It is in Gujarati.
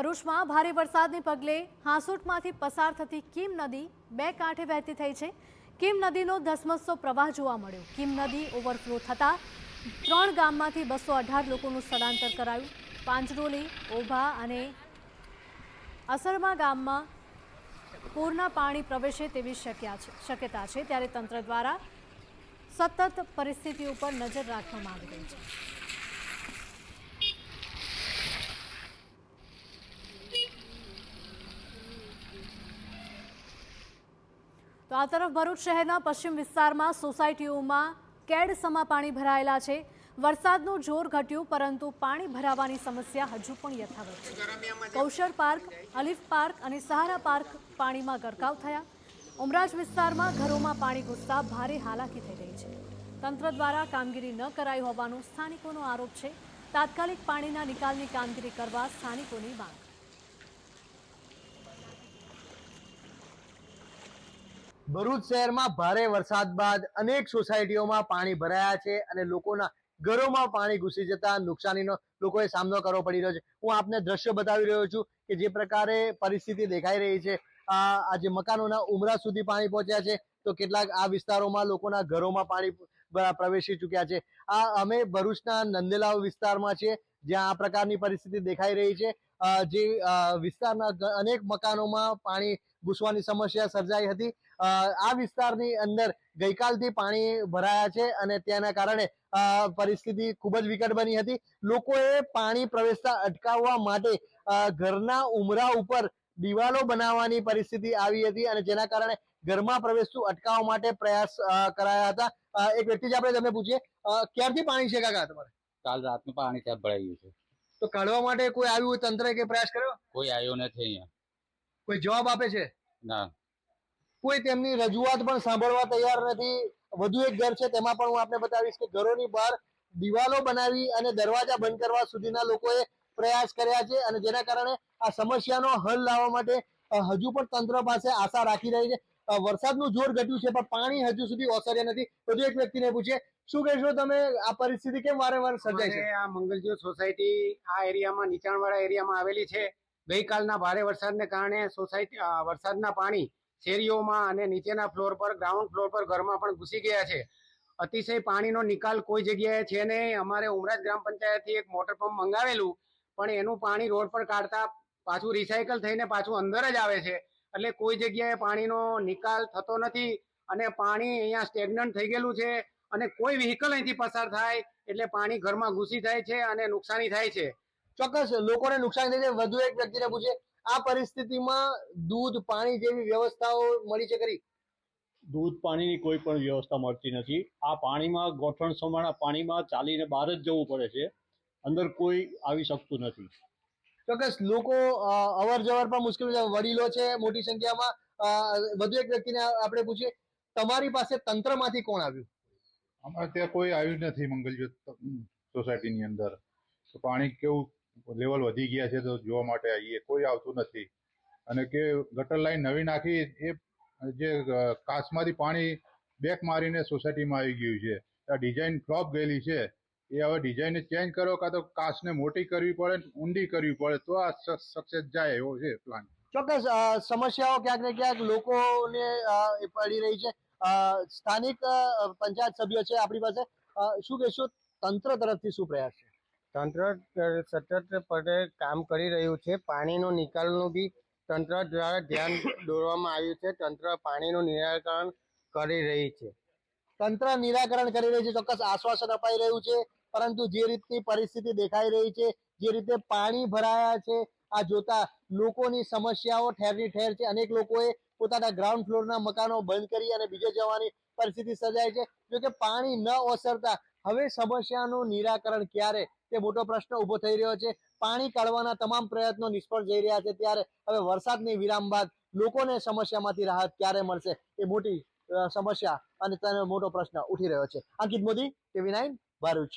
ભરૂચમાં ભારે વરસાદને પગલે હાંસોટમાંથી પસાર થતી કીમ નદી બે કાંઠે વહેતી થઈ છે। કીમ નદીનો ધસમસતો પ્રવાહ જોવા મળ્યો। કીમ નદી ઓવરફ્લો થતાં 3 ગામમાંથી 218 લોકોનું સ્થળાંતર કરાયું। પાંજરોલી, ઓભા અને અસરમા ગામમાં પૂરના પાણી પ્રવેશે તેવી શક્યતા છે, ત્યારે તંત્ર દ્વારા સતત પરિસ્થિતિ ઉપર નજર રાખવામાં આવી રહી છે। તો આ તરફ ભરૂચ શહેરના પશ્ચિમ વિસ્તારમાં સોસાયટીઓમાં કેડસમા પાણી ભરાયેલા છે। વરસાદનું જોર ઘટ્યું, પરંતુ પાણી ભરાવાની સમસ્યા હજુ પણ યથાવત છે। કૌશર પાર્ક, અલીફ પાર્ક અને સહારા પાર્ક પાણીમાં ગરકાવ થયા। ઉમરાજ વિસ્તારમાં ઘરોમાં પાણી ઘૂસતા ભારે હાલાકી થઈ રહી છે। તંત્ર દ્વારા કામગીરી ન કરાઈ હોવાનો સ્થાનિકોનો આરોપ છે। તાત્કાલિક પાણીના નિકાલની કામગીરી કરવા સ્થાનિકોની માંગ। ભરૂચ શહેરમાં ભારે વરસાદ બાદ અનેક સોસાયટીઓમાં પાણી ભરાયા છે અને લોકોના ઘરોમાં પાણી ઘૂસી જતા નુકસાનીનો લોકોએ સામનો કરવો પડી રહ્યો છે। હું આપને દ્રશ્ય બતાવી રહ્યો છું કે જે પ્રકારે પરિસ્થિતિ દેખાઈ રહી છે। આ જે મકાનોના ઉમરા સુધી પાણી પહોંચ્યા છે, તો કેટલાક આ વિસ્તારોમાં લોકોના ઘરોમાં પાણી પ્રવેશી ચૂક્યા છે। અમે ભરૂચના નંદેલાવ વિસ્તારમાં છીએ, જ્યાં આ પ્રકારની પરિસ્થિતિ દેખાઈ રહી છે। જે વિસ્તારના અનેક મકાનોમાં પાણી ઘૂસવાની સમસ્યા સર્જાઈ હતી। આ વિસ્તારની અંદર ગઈકાલથી પાણી ભરાયા છે અને તેના કારણે પરિસ્થિતિ ખૂબ જ વિકટ બની હતી। લોકોએ પાણી પ્રવેશતા અટકાવવા માટે ઘરના ઉમરા ઉપર દિવાલો બનાવવાની પરિસ્થિતિ આવી હતી અને જેના કારણે ઘરમાં પ્રવેશતું અટકાવવા માટે પ્રયાસ કરાયા હતા। એક વ્યક્તિ આપણે તમને પૂછીએ, ક્યારથી પાણી છે કાકા તમારે? કાલ રાતનું પાણી ત્યાં ભરાઈ ગયું છે। તો કાઢવા માટે કોઈ આવ્યું, તંત્રએ કે પ્રયાસ કર્યો? કોઈ આવ્યો નથી અહીંયા। કોઈ જવાબ આપે છે? ના, કોઈ તેમની રજૂઆત પણ સાંભળવા તૈયાર નથી। વધુ એક ઘર છે, તેમાં પણ હું આપને બતાવીશ કે ઘરોની બહાર દિવાલો બનાવી અને દરવાજા બંધ કરવા સુધીના લોકોએ પ્રયાસ કર્યા છે અને જેના કારણે આ સમસ્યાનો હલ લાવવા માટે હજુ પણ તંત્ર પાસે આશા રાખી રહી છે। વરસાદનું જોર ઘટ્યું છે, પણ પાણી હજુ સુધી ઓસર્યા નથી। વધુ એક વ્યક્તિને પૂછીએ, શું કહેશો તમે, આ પરિસ્થિતિ કેમ વારંવાર સર્જાય છે? આ મંગલજ્યોત સોસાયટી આ એરિયામાં, નીચાણવાળા એરિયામાં આવેલી છે। ગઈકાલના ભારે વરસાદને કારણે વરસાદના પાણી શેરીઓમાં અને નીચેના ફ્લોર પર, ગ્રાઉન્ડ ફ્લોર પર ઘરમાં પણ ઘૂસી ગયા છે। અતિશય પાણીનો નિકાલ કોઈ જગ્યાએ છે નહીં। અમારે ઉમરાજ ગ્રામ પંચાયતથી એક મોટર પંપ મંગાવેલું, પણ એનું પાણી રોડ પર કાઢતા પાછું રિસાયકલ થઈને પાછું અંદર જ આવે છે। એટલે કોઈ જગ્યાએ પાણીનો નિકાલ થતો નથી અને પાણી અહીંયા સ્ટેગ્નન્ટ થઈ ગયેલું છે અને કોઈ વ્હીકલ અહીંથી પસાર થાય એટલે પાણી ઘરમાં ઘૂસી જાય છે અને નુકસાની થાય છે। ચોક્કસ લોકોને નુકસાન થાય છે। વધુ એક વ્યક્તિને પૂછે, આ પરિસ્થિતિમાં દૂધ, પાણી જેવી વ્યવસ્થાઓ મળી છે ખરી? દૂધ પાણીની કોઈ પણ વ્યવસ્થા મળતી નથી। આ પાણીમાં, ગોઠણ સમાણા પાણીમાં ચાલીને બહાર જ જવું પડે છે, અંદર કોઈ આવી શકતું નથી। ચોક્કસ લોકો અવર જવર પણ મુશ્કેલ છે, વડીલો છે મોટી સંખ્યામાં। વધુ એક વ્યક્તિને આપણે પૂછીએ, તમારી પાસે તંત્રમાંથી કોણ આવ્યું? અમારે ત્યાં કોઈ આવ્યું નથી મંગલજ્યોત સોસાયટીની અંદર। તો પાણી કેવું લેવલ વધી ગયા છે તો જોવા માટે આવીએ, કોઈ આવતું નથી। અને કે ગટર લાઈન નવી નાખી, એ જે કાચમાંથી પાણી બેક મારીને સોસાયટીમાં આવી ગયું છે। આ ડિઝાઇન ફ્લોપ ગયેલી છે, એ હવે ડિઝાઇન ચેન્જ કરો, કાં તો કાચને મોટી કરવી પડે, ઊંડી કરવી પડે, તો આ સક્સેસ જાય એવો છે પ્લાન। ચોક્કસ સમસ્યાઓ ક્યાંક ને ક્યાંક લોકોને પડી રહી છે। સ્થાનિક પંચાયત સભ્યો છે આપણી પાસે, શું કહેશો, તંત્ર તરફથી શું પ્રયાસ છે? તંત્ર સતતપણે કામ કરી રહ્યું છે। પાણીનો નિકાલનું બી તંત્ર દ્વારા ધ્યાન દોરવામાં આવ્યું છે। તંત્ર પાણીનું નિરાકરણ કરી રહી છે। તંત્ર નિરાકરણ કરી રહી છે, ચોક્કસ આશ્વાસન અપાઈ રહ્યું છે, પરંતુ જે રીતની પરિસ્થિતિ દેખાઈ રહી છે, જે રીતે પાણી ભરાયા છે, આ જોતા લોકોની સમસ્યાઓ ઠેરની ઠેર છે। અનેક લોકોએ પોતાના ગ્રાઉન્ડ ફ્લોરના મકાનો બંધ કરી અને બીજે જવાની પરિસ્થિતિ સર્જાય છે। જોકે પાણી ન ઓસરતા હવે સમસ્યાનું નિરાકરણ ક્યારે, તે મોટો પ્રશ્ન ઉભો થઈ રહ્યો છે। પાણી કાઢવાના તમામ પ્રયત્નો નિષ્ફળ જઈ રહ્યા છે, ત્યારે હવે વરસાદની વિરામ બાદ લોકોને સમસ્યામાંથી રાહત ક્યારે મળશે, એ મોટી સમસ્યા અને તેનો મોટો પ્રશ્ન ઉઠી રહ્યો છે। અંકિત મોદી, TV9, ભરૂચ।